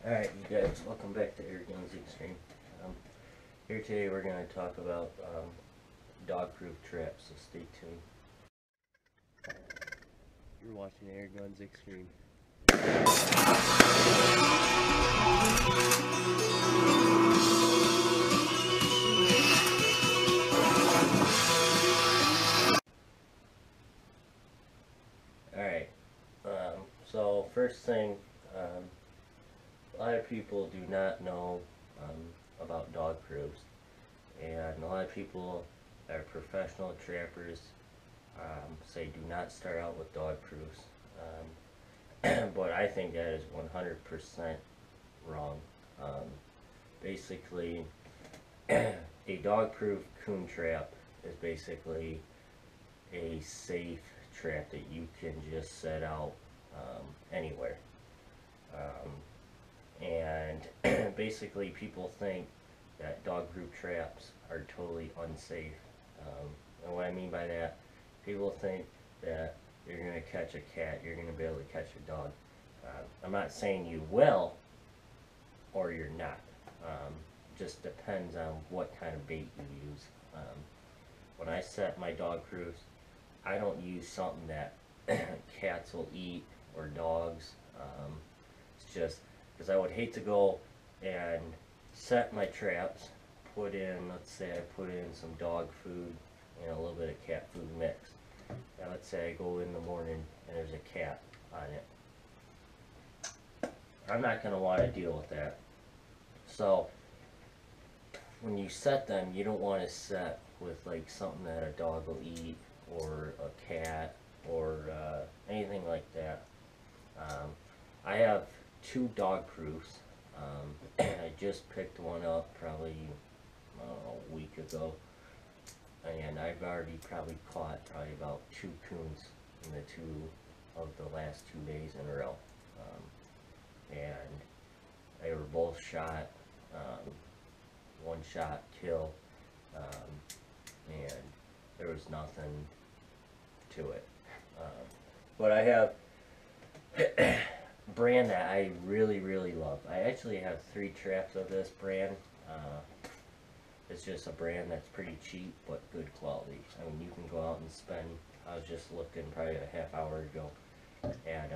Alright, you guys, welcome back to AGEX'S. Here today we're going to talk about dog-proof traps, so stay tuned. You're watching AGEX'S. Alright, so first thing, a lot of people do not know about dog proofs, and a lot of people that are professional trappers say do not start out with dog proofs, but I think that is 100% wrong. Basically, a dog-proof coon trap is basically a safe trap that you can just set out anywhere. And basically people think that dog-proof traps are totally unsafe. And what I mean by that, people think that you're going to catch a cat, you're going to be able to catch a dog. I'm not saying you will or you're not. Just depends on what kind of bait you use. When I set my dog proofs, I don't use something that cats will eat or dogs. It's just because I would hate to go and set my traps, put in, let's say I put in some dog food and a little bit of cat food mix. Now let's say I go in the morning and there's a cat on it. I'm not going to want to deal with that. So when you set them, you don't want to set with like something that a dog will eat or a cat or anything like that. I have 2 dog proofs. I just picked one up probably, I don't know, a week ago, and I've already probably caught probably about 2 coons in the 2 of the last 2 days in a row. And they were both shot, 1 shot kill, and there was nothing to it. But I have brand that I really love. I actually have 3 traps of this brand. It's just a brand that's pretty cheap but good quality. I mean, you can go out and spend, I was just looking probably a half hour ago at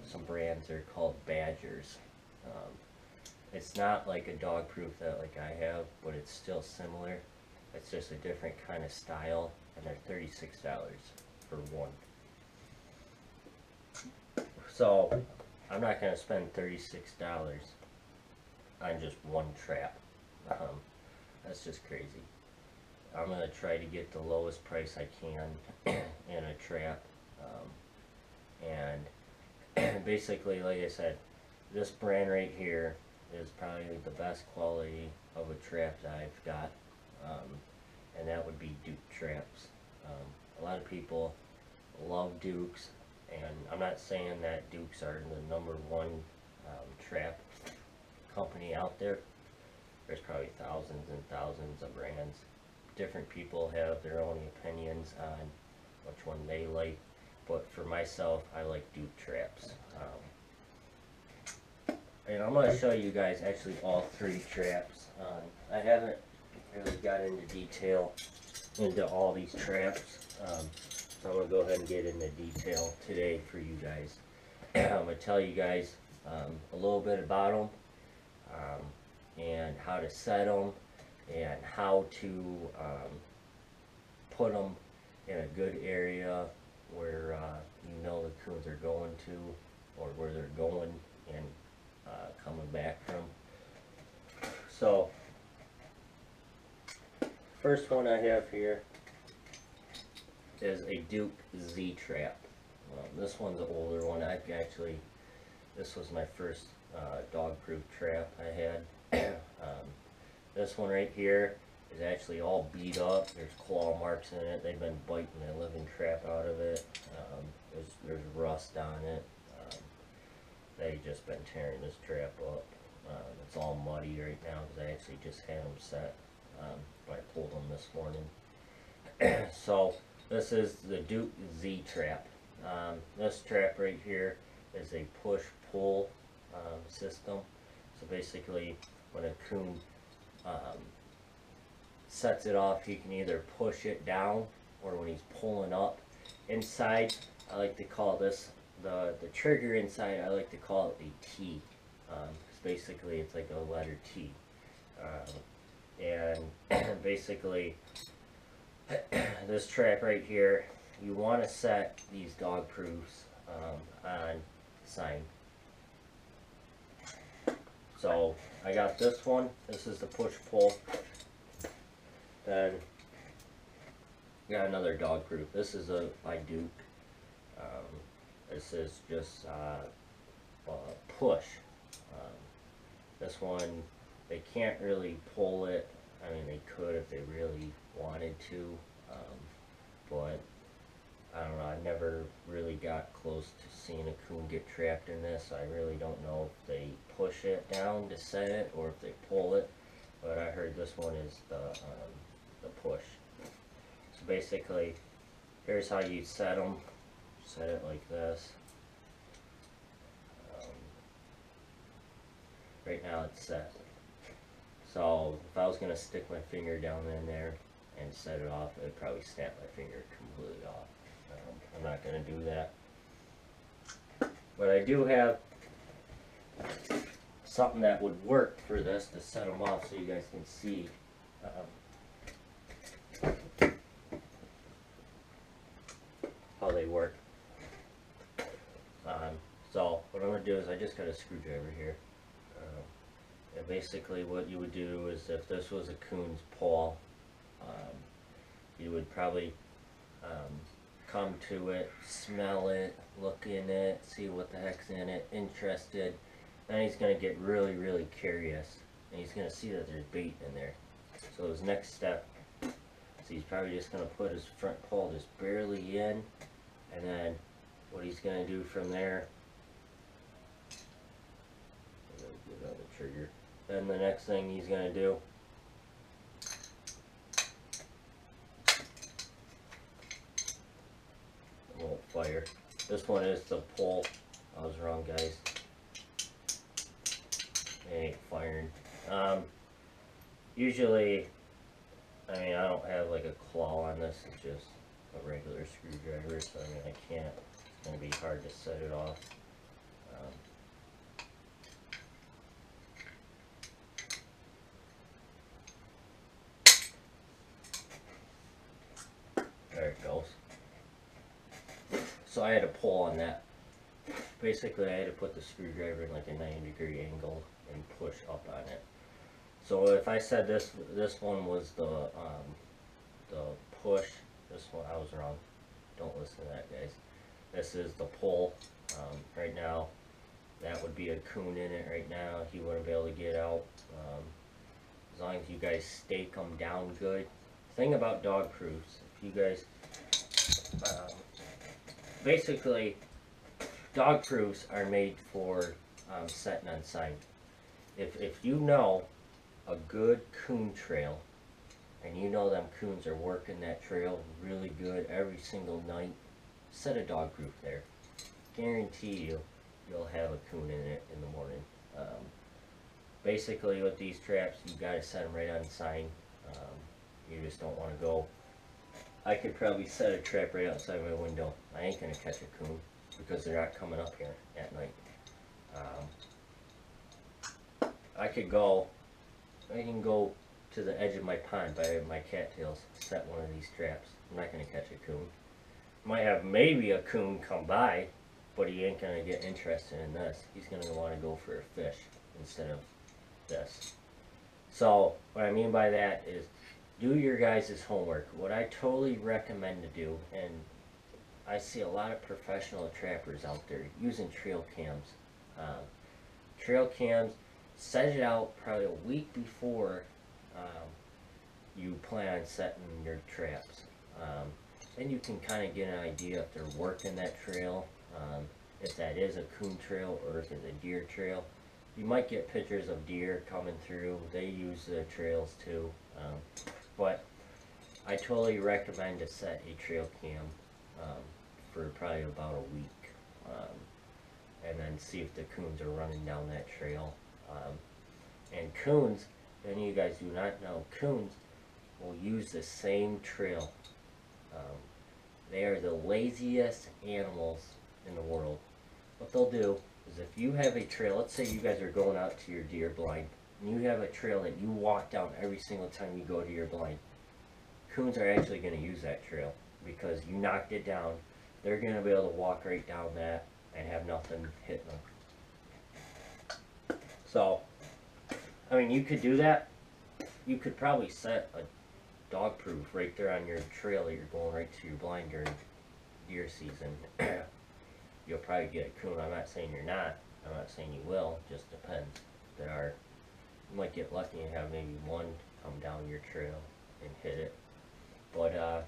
some brands. They're called Badgers. It's not like a dog proof that like I have, but it's still similar. It's just a different kind of style, and they're $36 for one. So I'm not going to spend $36 on just 1 trap. That's just crazy. I'm going to try to get the lowest price I can in a trap. And basically, like I said, this brand right here is probably the best quality of a trap that I've got. And that would be Duke traps. A lot of people love Dukes. And I'm not saying that Dukes are the #1 trap company out there. There's probably thousands and thousands of brands. Different people have their own opinions on which one they like. But for myself, I like Duke traps. And I'm going to show you guys actually all 3 traps. I haven't really got into detail into all these traps. So I'm going to go ahead and get into detail today for you guys. I'm going to tell you guys a little bit about them, and how to set them, and how to put them in a good area where you know the coons are going to, or where they're going and coming back from. So, first one I have here is a Duke Z trap. This one's an older one. This was my first dog-proof trap I had. This one right here is actually all beat up. There's claw marks in it. They've been biting the living crap out of it. There's rust on it. They've just been tearing this trap up. It's all muddy right now because I actually just had them set. But I pulled them this morning. So this is the Duke Z trap. This trap right here is a push-pull system. So basically, when a coon sets it off, he can either push it down, or when he's pulling up inside, I like to call this the trigger inside. I like to call it a T. Basically it's like a letter T, and basically this trap right here, you want to set these dog proofs on sign. So I got this one. This is the push pull. Then got another dog proof. This is a by Duke. This is just push. This one, they can't really pull it. I mean, they could if they really wanted to, but I don't know. I never really got close to seeing a coon get trapped in this. I really don't know if they push it down to set it or if they pull it, but I heard this one is the push. So basically, here's how you set them. Set it like this. Right now it's set. So if I was going to stick my finger down in there and set it off, it'd probably snap my finger completely off. I'm not going to do that. But I do have something that would work for this to set them off so you guys can see. How they work. So what I'm going to do is I just got a screwdriver here. And basically what you would do is, if this was a coon's paw, you would probably come to it, smell it, look in it, see what the heck's in it, interested. Then he's going to get really, really curious, and he's going to see that there's bait in there. So his next step, so he's probably just going to put his front paw just barely in, and then what he's going to do from there, get on the trigger. Then the next thing he's going to do, it won't fire. This one is the pull. I was wrong, guys. It ain't firing. Usually, I mean, I don't have like a claw on this. It's just a regular screwdriver, so I mean, I can't. It's going to be hard to set it off. There it goes. So I had to pull on that. Basically, I had to put the screwdriver in like a 90-degree angle and push up on it. So if I said this one was the push, this one I was wrong. Don't listen to that, guys. This is the pull. Right now, that would be a coon in it right now. He wouldn't be able to get out. As long as you guys stake them down good. Thing about dog proofs, if you guys, basically, dog proofs are made for setting on sign. If you know a good coon trail, and you know them coons are working that trail really good every single night, set a dog proof there. Guarantee you'll have a coon in it in the morning. Basically with these traps, you gotta set them right on sign. You just don't want to go. I could probably set a trap right outside my window. I ain't gonna catch a coon because they're not coming up here at night. I can go to the edge of my pond by my cattails, set one of these traps. I'm not gonna catch a coon. Might have maybe a coon come by, but he ain't gonna get interested in this. He's gonna want to go for a fish instead of this. So what I mean by that is, do your guys' homework. What I totally recommend to do, and I see a lot of professional trappers out there using trail cams. Trail cams, set it out probably a week before you plan on setting your traps. Then you can kind of get an idea if they're working that trail, if that is a coon trail or if it's a deer trail. You might get pictures of deer coming through. They use the trails too. But I totally recommend to set a trail cam for probably about a week, and then see if the coons are running down that trail. And coons, if any of you guys do not know, coons will use the same trail. They are the laziest animals in the world. What they'll do is if you have a trail, let's say you guys are going out to your deer blind, and you have a trail that you walk down every single time you go to your blind, coons are actually going to use that trail because you knocked it down. They're going to be able to walk right down that and have nothing hitting them. So, I mean, you could do that. You could probably set a dog proof right there on your trail that you're going right to your blind during deer season. You'll probably get a coon. I'm not saying you're not. I'm not saying you will. Just depends. There are, you might get lucky and have maybe one come down your trail and hit it. But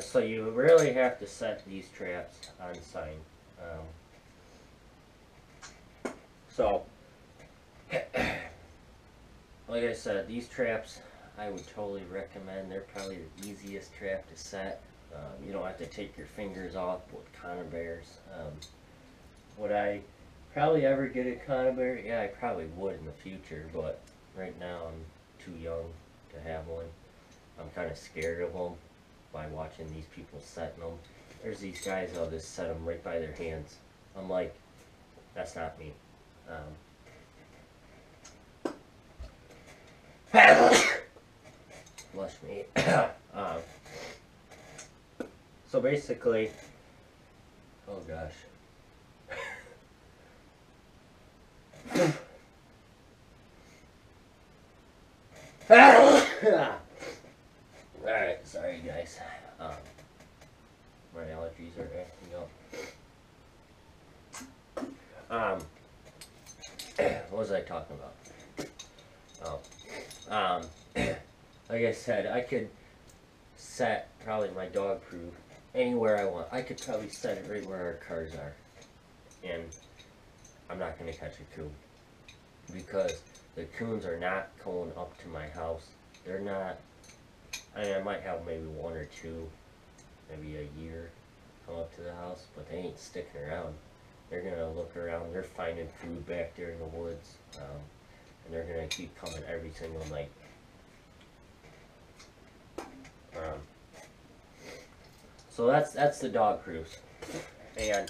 so you really have to set these traps on sign. So like I said, these traps I would totally recommend. They're probably the easiest trap to set. You don't have to take your fingers off with conibears. Would I probably ever get a conibear? Yeah, I probably would in the future, but right now I'm too young to have one. I'm kind of scared of them by watching these people setting them. There's these guys that'll just set them right by their hands. I'm like, that's not me. Blush me. So basically, oh gosh. Alright, sorry guys. My allergies are acting up. What was I talking about? Oh. Like I said, I could set probably my dog proof anywhere I want. I could probably set it right where our cars are. And I'm not going to catch a coon. Because the coons are not going up to my house. They're not, I mean, I might have maybe one or two, maybe a year come up to the house, but they ain't sticking around. They're going to look around. They're finding food back there in the woods. And they're going to keep coming every single night. So that's the dog cruise. And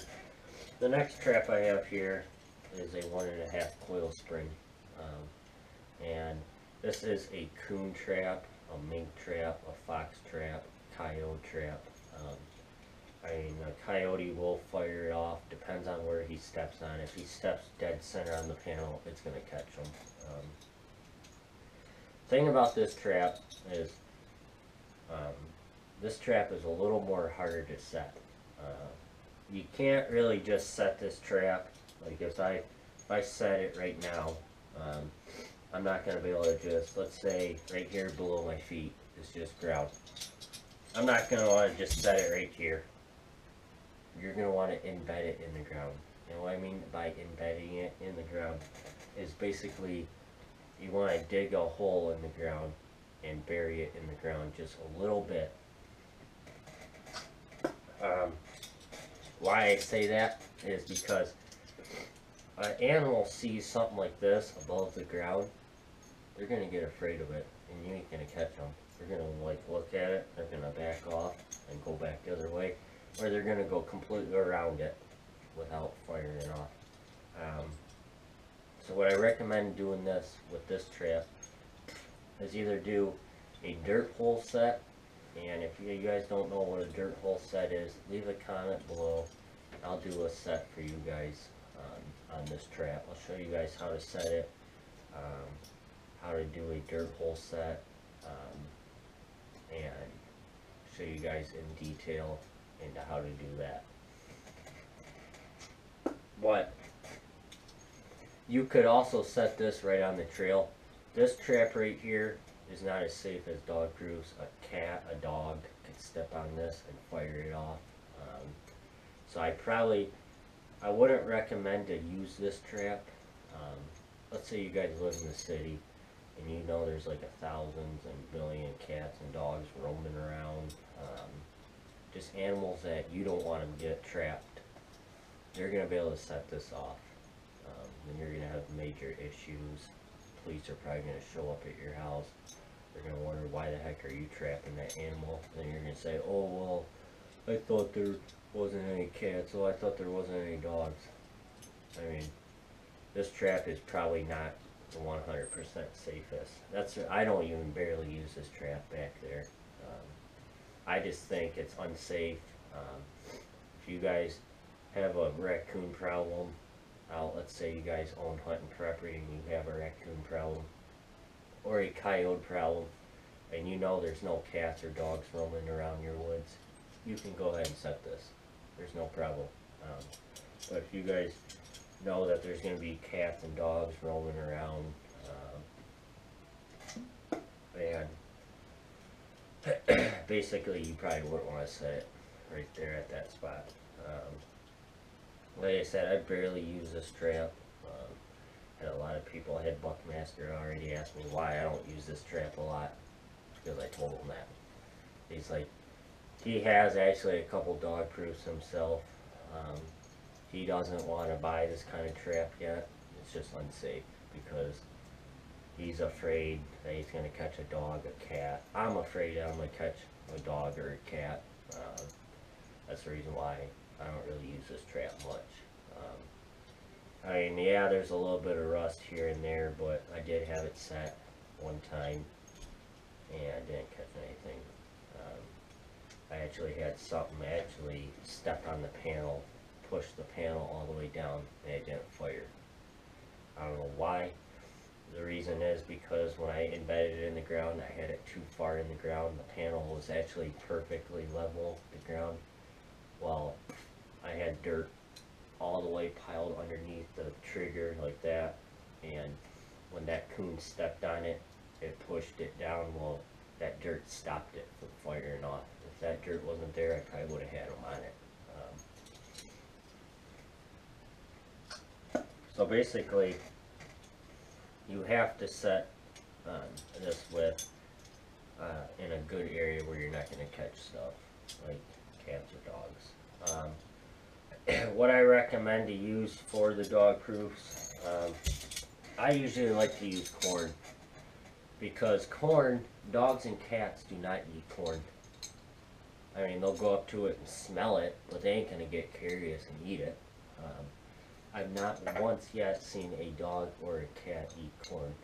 the next trap I have here is a 1.5 coil spring. And this is a coon trap, a mink trap, a fox trap, coyote trap. I mean, a coyote will fire it off, depends on where he steps on. If he steps dead center on the panel, it's going to catch him. Thing about this trap is, this trap is a little more harder to set. You can't really just set this trap. Like if I set it right now, I'm not going to be able to just, let's say right here below my feet is just ground. I'm not going to want to just set it right here. You're going to want to embed it in the ground. And what I mean by embedding it in the ground is basically you want to dig a hole in the ground and bury it in the ground just a little bit. Why I say that is because an animal sees something like this above the ground, they're going to get afraid of it, and you ain't going to catch them. They're going to like look at it, they're going to back off and go back the other way, or they're going to go completely around it without firing it off. So what I recommend doing this with this trap is either do a dirt hole set, and if you guys don't know what a dirt hole set is, leave a comment below. I'll do a set for you guys on this trap. I'll show you guys how to set it, how to do a dirt hole set, and show you guys in detail into how to do that. But you could also set this right on the trail. This trap right here is not as safe as dog proofs. A cat, a dog could step on this and fire it off. So I wouldn't recommend to use this trap. Let's say you guys live in the city and you know there's like thousands and million cats and dogs roaming around. Just animals that you don't want them to get trapped. You're going to be able to set this off. then you're gonna have major issues. Police are probably gonna show up at your house. They're gonna wonder, why the heck are you trapping that animal? And then you're gonna say, oh well, I thought there wasn't any cats, so I thought there wasn't any dogs. I mean, this trap is probably not the 100% safest. I don't even barely use this trap back there. I just think it's unsafe. If you guys have a raccoon problem, let's say you guys own hunting property and you have a raccoon problem or a coyote problem, and you know there's no cats or dogs roaming around your woods, you can go ahead and set this. There's no problem. But if you guys know that there's going to be cats and dogs roaming around, and basically you probably wouldn't want to set it right there at that spot. Like I said, I barely use this trap. Had a lot of people, I had Buckmaster already ask me why I don't use this trap a lot, because I told him that. He's like, he has actually a couple dog proofs himself. He doesn't want to buy this kind of trap yet. It's just unsafe because he's afraid that he's going to catch a dog, a cat. I'm afraid I'm going to catch a dog or a cat. That's the reason why I don't really use this trap much. I mean, yeah, there's a little bit of rust here and there, but I did have it set one time and I didn't catch anything. I actually had something actually step on the panel, push the panel all the way down, and it didn't fire. I don't know why. The reason is because when I embedded it in the ground, I had it too far in the ground. The panel was actually perfectly level with the ground. Well, I had dirt all the way piled underneath the trigger like that, and when that coon stepped on it, it pushed it down. Well, that dirt stopped it from firing off. If that dirt wasn't there, I probably would have had them on it. So basically, you have to set this with in a good area where you're not going to catch stuff like cats or dogs. What I recommend to use for the dog proofs, I usually like to use corn, because corn, dogs and cats do not eat corn. I mean, they'll go up to it and smell it, but they ain't going to get curious and eat it. I've not once yet seen a dog or a cat eat corn.